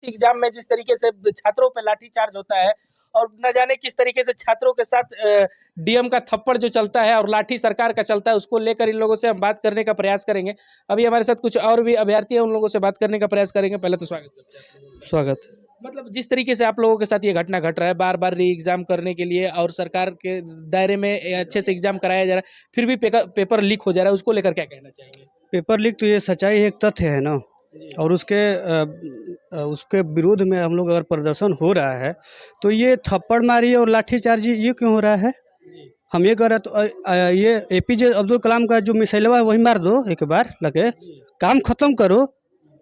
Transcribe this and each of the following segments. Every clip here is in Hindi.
एग्जाम में जिस तरीके से छात्रों पे लाठीचार्ज होता है और न जाने किस तरीके से छात्रों के साथ डीएम का थप्पड़ जो चलता है और लाठी सरकार का चलता है, उसको लेकर इन लोगों से हम बात करने का प्रयास करेंगे। अभी हमारे साथ कुछ और भी अभ्यर्थी हैं, उन लोगों से बात करने का प्रयास करेंगे। पहले तो स्वागत करते हैं आप लोगों का। स्वागत। मतलब जिस तरीके से आप लोगों के साथ ये घटना घट रहा है, बार बार री एग्जाम करने के लिए और सरकार के दायरे में अच्छे से एग्जाम कराया जा रहा है, फिर भी पेपर लीक हो जा रहा है, उसको लेकर क्या कहना चाहेंगे? पेपर लीक तो ये सच्चाई एक तथ्य है ना, और उसके विरोध में हम लोग अगर प्रदर्शन हो रहा है तो ये थप्पड़ मारी और लाठीचार्ज ये क्यों हो रहा है? हम ये कह रहे तो ये एपीजे अब्दुल कलाम का जो मिसाइलवा है वही मार दो, एक बार लगे काम खत्म करो।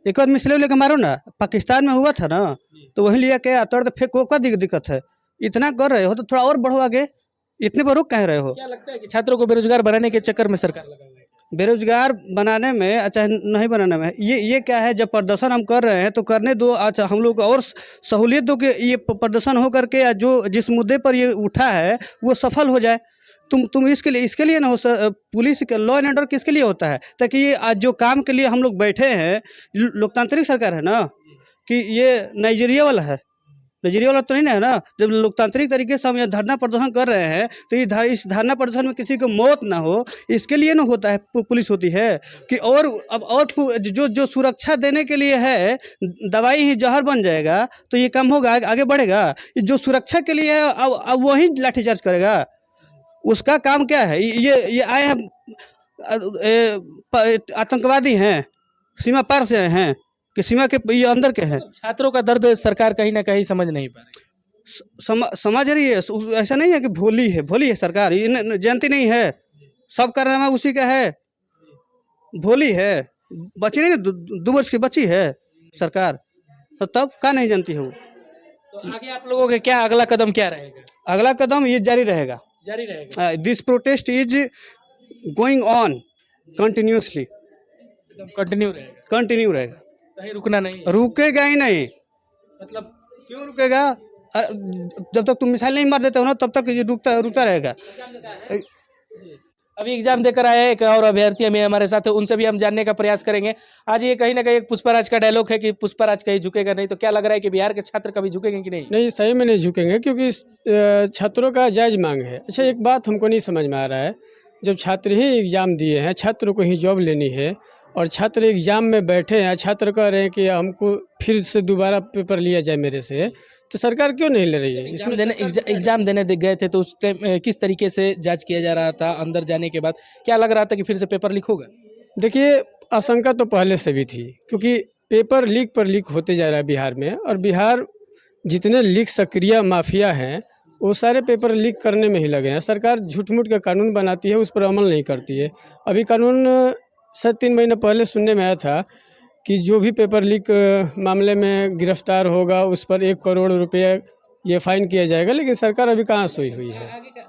एक बार मिसाइल लेके मारो ना, पाकिस्तान में हुआ था ना, तो वही लिया के तोड़ फेंको का दिक्कत है? इतना कर रहे हो तो थोड़ा और बढ़ो आगे, इतने पर रुक कह रहे हो? क्या लगता है कि छात्रों को बेरोजगार बनाने के चक्कर में सरकार लगा हुआ है? बेरोजगार बनाने में, अच्छा नहीं बनाने में, ये क्या है, जब प्रदर्शन हम कर रहे हैं तो करने दो। अच्छा हम लोग को और सहूलियत दो कि ये प्रदर्शन हो करके जो जिस मुद्दे पर ये उठा है वो सफल हो जाए। तुम इसके लिए ना हो पुलिस के लॉ एंड ऑर्डर किसके लिए होता है? ताकि ये आज जो काम के लिए हम लोग बैठे हैं, लोकतांत्रिक सरकार है ना, कि ये नाइजीरिया वाला है? नाइजीरिया वाला तो नहीं ना है ना। जब लोकतांत्रिक तरीके से हम यहाँ धरना प्रदर्शन कर रहे हैं तो ये इस धरना प्रदर्शन में किसी को मौत ना हो, इसके लिए ना होता है पुलिस होती है कि और अब और जो सुरक्षा देने के लिए है, दवाई ही जहर बन जाएगा तो ये काम होगा, आगे बढ़ेगा? जो सुरक्षा के लिए है अब वही लाठीचार्ज करेगा? उसका काम क्या है? ये आए हैं आतंकवादी हैं, सीमा पार से हैं कि सीमा के ये अंदर के हैं? छात्रों का दर्द सरकार कहीं ना कहीं समझ नहीं पा रही। समझ रही है। ऐसा नहीं है कि भोली है सरकार, ये जानती नहीं है सब कर रहा है उसी का है। भोली है, बची नहीं, 2 वर्ष की बच्ची है सरकार, तो तब का नहीं जानती है वो? तो आगे आप लोगों के क्या अगला कदम क्या रहेगा? अगला कदम ये जारी रहेगा। This protest is going on continuously, continue रहेगा, कहीं रुकना नहीं, रुकेगा ही नहीं। मतलब क्यों रुकेगा? जब तक तुम मिसाइल नहीं मार देते हो ना, तब तक ये रुकता रहेगा। अभी एग्जाम देकर आए एक और अभ्यर्थी हमें हमारे साथ है, उनसे भी हम जानने का प्रयास करेंगे। आज ये कहीं ना कहीं एक पुष्पराज का डायलॉग है कि पुष्पराज कहीं झुकेगा नहीं, तो क्या लग रहा है कि बिहार के छात्र कभी झुकेंगे कि नहीं? नहीं, सही में नहीं झुकेंगे, क्योंकि छात्रों का जायज मांग है। अच्छा, एक बात हमको नहीं समझ में आ रहा है, जब छात्र ही एग्ज़ाम दिए हैं, छात्र को ही जॉब लेनी है और छात्र एग्ज़ाम में बैठे हैं, छात्र कह रहे हैं कि हमको फिर से दोबारा पेपर लिया जाए मेरे से, तो सरकार क्यों नहीं ले रही है? एग्जाम देने गए थे तो उस टाइम किस तरीके से जांच किया जा रहा था? अंदर जाने के बाद क्या लग रहा था कि फिर से पेपर लीक होगा? देखिए, आशंका तो पहले से भी थी, क्योंकि पेपर लीक पर लीक होते जा रहा है बिहार में, और बिहार जितने लीक सक्रिय माफिया हैं वो सारे पेपर लीक करने में ही लगे हैं। सरकार झूठ मूठ का कानून बनाती है, उस पर अमल नहीं करती है। अभी कानून शायद 3 महीने पहले सुनने में आया था कि जो भी पेपर लीक मामले में गिरफ्तार होगा उस पर 1 करोड़ रुपये ये फाइन किया जाएगा, लेकिन सरकार अभी कहाँ सोई हुई है।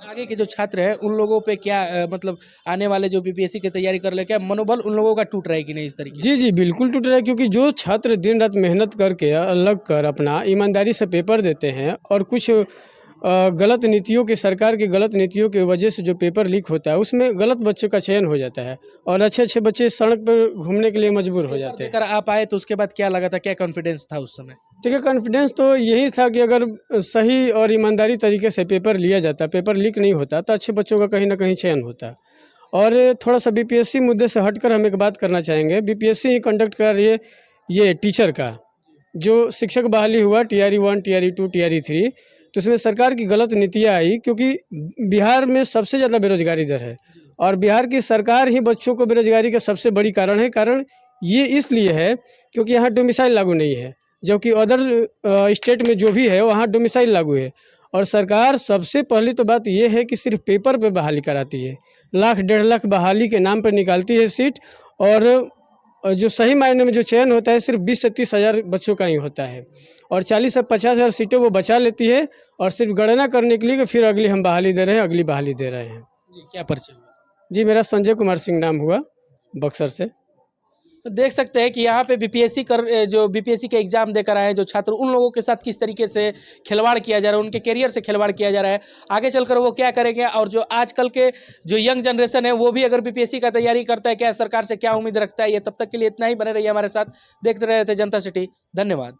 आगे के जो छात्र हैं उन लोगों पे क्या मतलब आने वाले जो बीपीएससी की तैयारी कर ले, क्या मनोबल उन लोगों का टूट रहा है कि नहीं इस तरीके? जी, बिल्कुल टूट रहा है, क्योंकि जो छात्र दिन रात मेहनत करके लग कर अपना ईमानदारी से पेपर देते हैं और कुछ गलत नीतियों की, सरकार की गलत नीतियों की वजह से जो पेपर लीक होता है उसमें गलत बच्चों का चयन हो जाता है और अच्छे बच्चे सड़क पर घूमने के लिए मजबूर हो जाते हैं। अगर आप आए तो उसके बाद क्या लगा था, क्या कॉन्फिडेंस था उस समय? देखिए, कॉन्फिडेंस तो यही था कि अगर सही और ईमानदारी तरीके से पेपर लिया जाता, पेपर लीक नहीं होता, तो अच्छे बच्चों का कहीं ना कहीं चयन होता। और थोड़ा सा बीपीएससी मुद्दे से हटकर हम एक बात करना चाहेंगे। बीपीएससी ही कंडक्ट करा रही है ये टीचर का जो शिक्षक बहाली हुआ, TRE 1, TRE 2, TRE 3, तो इसमें सरकार की गलत नीतियाँ आई, क्योंकि बिहार में सबसे ज़्यादा बेरोजगारी दर है और बिहार की सरकार ही बच्चों को बेरोजगारी का सबसे बड़ी कारण है। कारण ये इसलिए है क्योंकि यहाँ डोमिसाइल लागू नहीं है, जबकि अदर स्टेट में जो भी है वहाँ डोमिसाइल लागू है। और सरकार सबसे पहली तो बात यह है कि सिर्फ पेपर पे बहाली कराती है, 1,00,000 1,50,000 बहाली के नाम पर निकालती है सीट, और जो सही मायने में जो चयन होता है सिर्फ 20 से 30 हज़ार बच्चों का ही होता है, और 40 से 50 हज़ार सीटें वो बचा लेती है, और सिर्फ गणना करने के लिए कि फिर अगली हम बहाली दे रहे हैं, अगली बहाली दे रहे हैं। जी, क्या परिचय हुआ? जी, मेरा संजय कुमार सिंह नाम हुआ, बक्सर से। तो देख सकते हैं कि यहाँ पे जो बीपीएससी के एग्जाम देकर आए हैं जो छात्र, उन लोगों के साथ किस तरीके से खिलवाड़ किया जा रहा है, उनके करियर से खिलवाड़ किया जा रहा है। आगे चलकर वो क्या करेंगे, और जो आजकल के जो यंग जनरेशन है वो भी अगर बीपीएससी का तैयारी करता है, क्या सरकार से क्या उम्मीद रखता है, ये तब तक के लिए इतना ही। बने रहिए हमारे साथ, देखते रहते जनता सिटी। धन्यवाद।